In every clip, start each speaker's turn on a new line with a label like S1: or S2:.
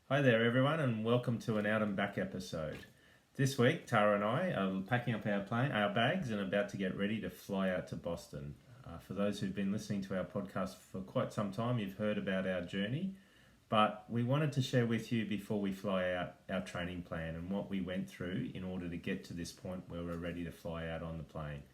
S1: Hi there, everyone, and welcome to an Out and Back episode. This week, Tara and I are packing up our bags, and about to get ready to fly out to Boston. For those who've been listening to our podcast for quite some time, you've heard about our journey, but we wanted to share with you before we fly out our training plan and what we went through in order to get to this point where we're ready to fly out on the plane.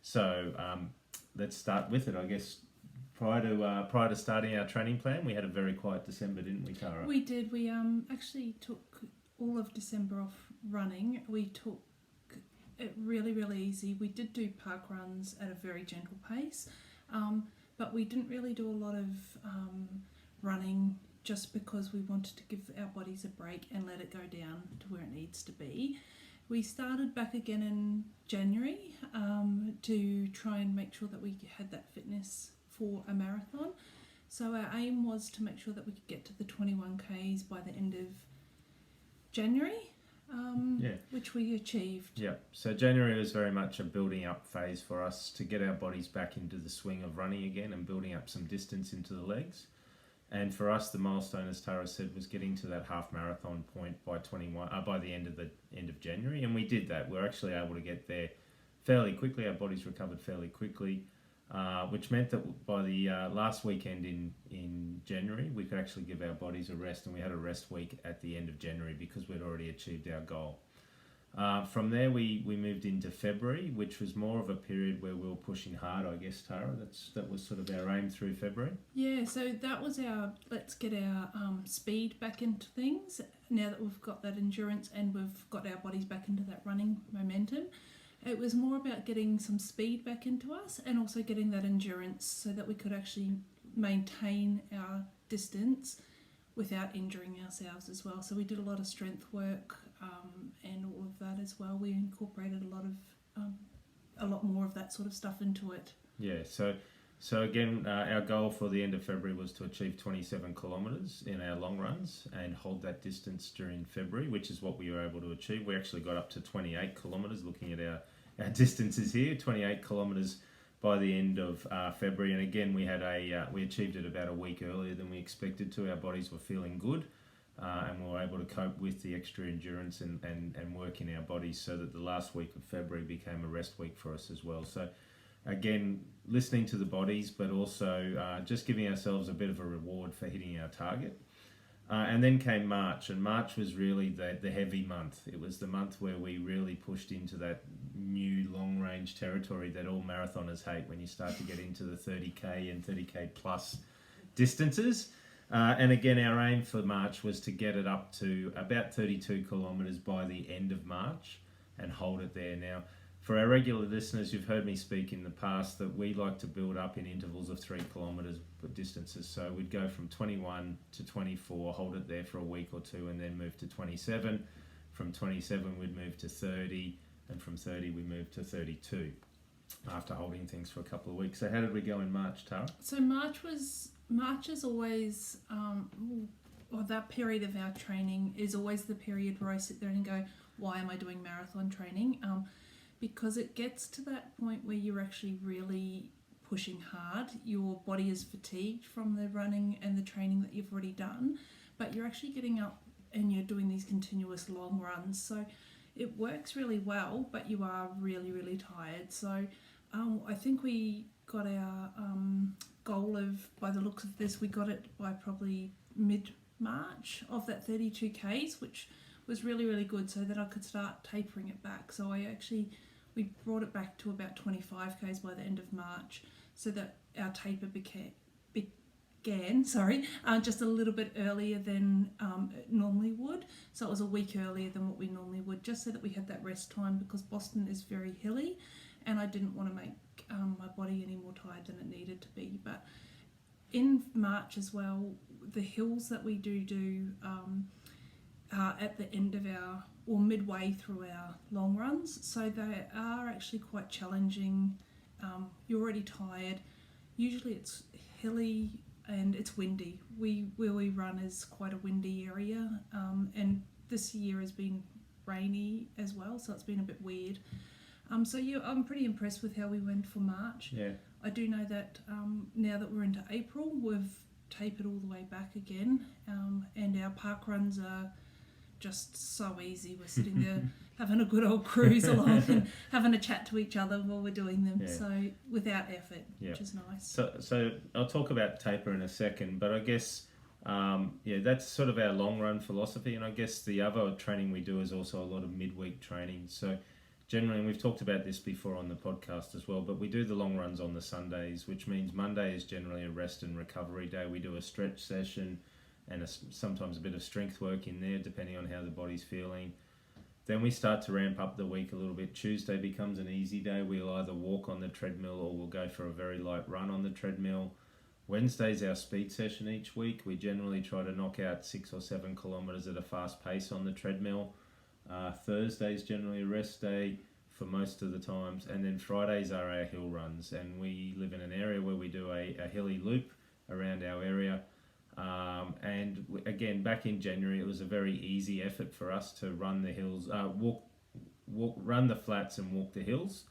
S1: So let's start with it, I guess. Prior to starting our training plan, we had a very quiet December, didn't we, Tara?
S2: We did. We actually took all of December off running. We took it really, really easy. We did do park runs at a very gentle pace, but we didn't really do a lot of running just because we wanted to give our bodies a break and let it go down to where it needs to be. We started back again in January to try and make sure that we had that fitness for a marathon. So our aim was to make sure that we could get to the 21 Ks by the end of January, which we achieved.
S1: Yeah, so January was very much a building up phase for us to get our bodies back into the swing of running again and building up some distance into the legs. And for us, the milestone, as Tara said, was getting to that half marathon point by by the end of January, and we did that. We were actually able to get there fairly quickly. Our bodies recovered fairly quickly. Which meant that by the last weekend in January, we could actually give our bodies a rest, and we had a rest week at the end of January because we'd already achieved our goal. From there, we moved into February, which was more of a period where we were pushing hard, I guess, Tara. That was sort of our aim through February.
S2: Yeah, so that was let's get our speed back into things now that we've got that endurance and we've got our bodies back into that running momentum. It was more about getting some speed back into us and also getting that endurance so that we could actually maintain our distance without injuring ourselves as well. So we did a lot of strength work and all of that as well. We incorporated a lot more of that sort of stuff into it.
S1: Yeah, so again, our goal for the end of February was to achieve 27 kilometres in our long runs and hold that distance during February, which is what we were able to achieve. We actually got up to 28 kilometres looking at our distances here, 28 kilometres by the end of February. And again, we achieved it about a week earlier than we expected to. Our bodies were feeling good and we were able to cope with the extra endurance and work in our bodies so that the last week of February became a rest week for us as well. So again, listening to the bodies, but also just giving ourselves a bit of a reward for hitting our target. And then came March, and March was really the heavy month. It was the month where we really pushed into that new long-range territory that all marathoners hate when you start to get into the 30K and 30K plus distances. And again, our aim for March was to get it up to about 32 kilometres by the end of March and hold it there. Now, for our regular listeners, you've heard me speak in the past that we like to build up in intervals of 3 kilometres distances. So we'd go from 21 to 24, hold it there for a week or two, and then move to 27. From 27, we'd move to 30, and from 30, we moved to 32 after holding things for a couple of weeks. So how did we go in March, Tara?
S2: So March is always, or that period of our training is always the period where I sit there and go, why am I doing marathon training? Because it gets to that point where you're actually really pushing hard. Your body is fatigued from the running and the training that you've already done, but you're actually getting up and you're doing these continuous long runs. So it works really well, but you are really, really tired. So I think we got our goal of, by the looks of this, we got it by probably mid-March of that 32 Ks, which was really, really good so that I could start tapering it back. So we brought it back to about 25 Ks by the end of March so that our taper began just a little bit earlier than it normally would. So it was a week earlier than what we normally would, just so that we had that rest time, because Boston is very hilly and I didn't want to make my body any more tired than it needed to be. But in March as well, the hills that we do at the end of or midway through our long runs, so they are actually quite challenging. You're already tired. Usually it's hilly and it's windy. Where we run is quite a windy area, and this year has been rainy as well, so it's been a bit weird. I'm pretty impressed with how we went for March.
S1: Yeah.
S2: I do know that now that we're into April, we've tapered all the way back again, and our park runs are just so easy. We're sitting there having a good old cruise along and having a chat to each other while we're doing them.
S1: Yeah.
S2: So without effort, which is nice.
S1: So I'll talk about taper in a second, but I guess that's sort of our long run philosophy, and I guess the other training we do is also a lot of midweek training. So generally, and we've talked about this before on the podcast as well, but we do the long runs on the Sundays, which means Monday is generally a rest and recovery day. We do a stretch session and sometimes a bit of strength work in there, depending on how the body's feeling. Then we start to ramp up the week a little bit. Tuesday becomes an easy day. We'll either walk on the treadmill or we'll go for a very light run on the treadmill. Wednesday's our speed session each week. We generally try to knock out 6 or 7 kilometres at a fast pace on the treadmill. Thursday's generally a rest day for most of the times. And then Fridays are our hill runs. And we live in an area where we do a hilly loop around our area. And again, back in January, it was a very easy effort for us to run the hills, run the flats and walk the hills.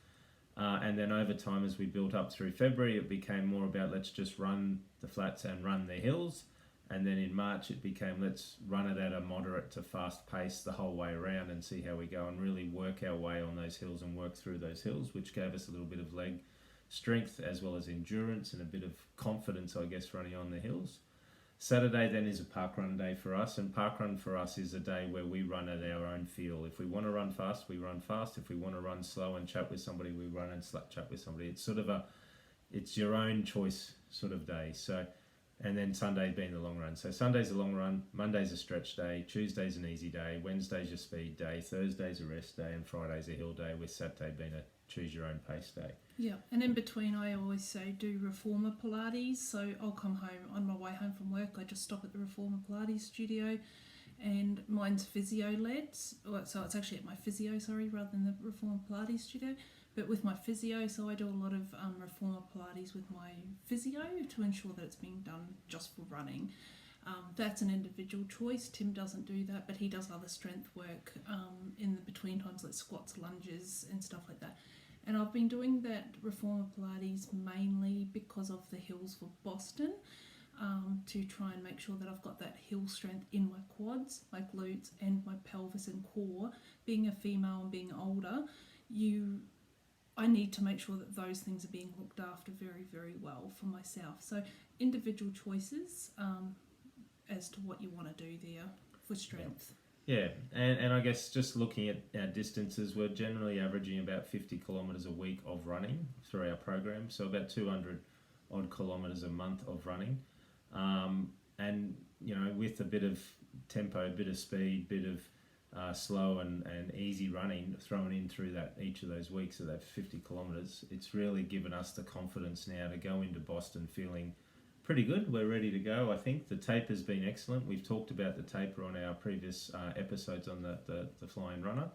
S1: And then over time, as we built up through February, it became more about let's just run the flats and run the hills. And then in March, it became let's run it at a moderate to fast pace the whole way around and see how we go and really work our way on those hills and work through those hills, which gave us a little bit of leg strength as well as endurance and a bit of confidence, I guess, running on the hills. Saturday then is a park run day for us, and park run for us is a day where we run at our own feel. If we want to run fast, we run fast. If we want to run slow and chat with somebody, we run and chat with somebody. It's sort of it's your own choice sort of day. So, and then Sunday being the long run. So Sunday's a long run, Monday's a stretch day, Tuesday's an easy day, Wednesday's your speed day, Thursday's a rest day, and Friday's a hill day, with Saturday being a choose your own pace day.
S2: Yeah, and in between I always say do Reformer Pilates. So I'll come home, on my way home from work, I just stop at the Reformer Pilates studio, and mine's physio led. So it's actually at my physio, rather than the Reformer Pilates studio. But with my physio, so I do a lot of Reformer Pilates with my physio to ensure that it's being done just for running. That's an individual choice. Tim doesn't do that, but he does other strength work in the between times, like squats, lunges and stuff like that. And I've been doing that Reformer Pilates mainly because of the hills for Boston, to try and make sure that I've got that hill strength in my quads, my glutes and my pelvis and core. Being a female and being older, I need to make sure that those things are being looked after very, very well for myself. So individual choices as to what you want to do there for strength.
S1: Yeah, and I guess just looking at our distances, we're generally averaging about 50 kilometres a week of running through our program, so about 200 odd kilometres a month of running. And, with a bit of tempo, a bit of speed, bit of slow and easy running thrown in through each of those weeks of that 50 kilometres, it's really given us the confidence now to go into Boston feeling pretty good. We're ready to go. I think the taper's been excellent. We've talked about the taper on our previous episodes on the Flying Runner,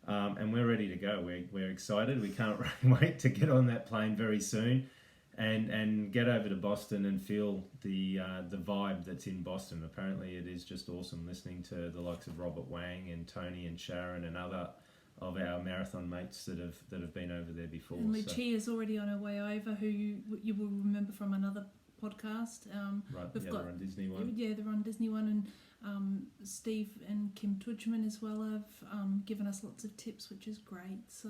S1: and we're ready to go. We're excited. We can't wait to get on that plane very soon and get over to Boston and feel the vibe that's in Boston. Apparently it is just awesome listening to the likes of Robert Wang and Tony and Sharon and other of our marathon mates that have been over there before.
S2: And Lucia's already on her way over, who you will remember from another podcast.
S1: Right,
S2: we've got
S1: they're on Disney One.
S2: Yeah, they're on Disney One, and Steve and Kim Tudgman as well have given us lots of tips, which is great. So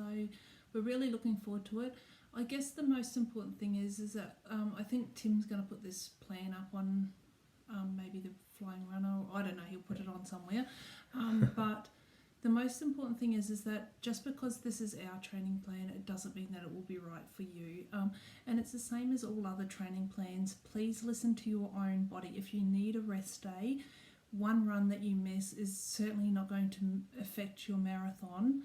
S2: we're really looking forward to it. I guess the most important thing is that I think Tim's going to put this plan up on maybe the Flying Runner. I don't know, he'll put it on somewhere. But the most important thing is that just because this is our training plan, it doesn't mean that it will be right for you. And it's the same as all other training plans. Please listen to your own body. If you need a rest day, one run that you miss is certainly not going to affect your marathon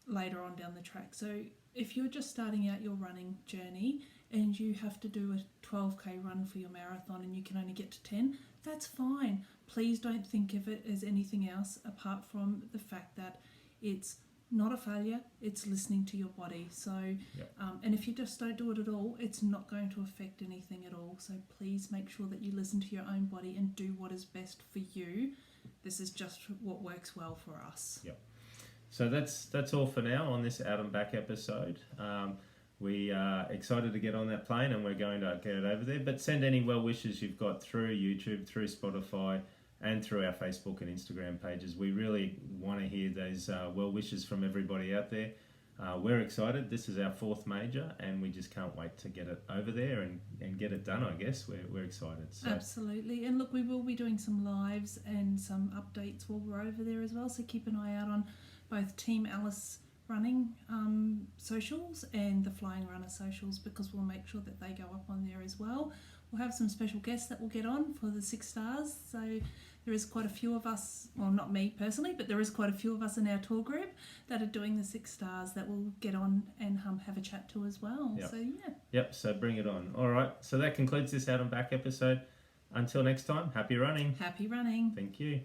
S2: later on down the track. So if you're just starting out your running journey and you have to do a 12k run for your marathon and you can only get to 10, that's fine. Please don't think of it as anything else apart from the fact that it's not a failure, it's listening to your body. So, and if you just don't do it at all, it's not going to affect anything at all. So please make sure that you listen to your own body and do what is best for you. This is just what works well for us.
S1: Yep. So that's all for now on this Out and Back episode. we are excited to get on that plane, and we're going to get it over there. But send any well wishes you've got through YouTube, through Spotify, and through our Facebook and Instagram pages. We really want to hear those well wishes from everybody out there. We're excited. This is our 4th major, and we just can't wait to get it over there and get it done, I guess. We're excited. So.
S2: Absolutely. And look, we will be doing some lives and some updates while we're over there as well. So keep an eye out on both Team Alice Running socials and the Flying Runner socials, because we'll make sure that they go up on there as well. We'll have some special guests that will get on for the 6 stars. So there is quite a few of us, well, not me personally, but there is quite a few of us in our tour group that are doing the 6 stars that will get on and have a chat to as well.
S1: Yep.
S2: So, yeah.
S1: Yep, so bring it on. All right, so that concludes this Out and Back episode. Until next time, happy running.
S2: Happy running.
S1: Thank you.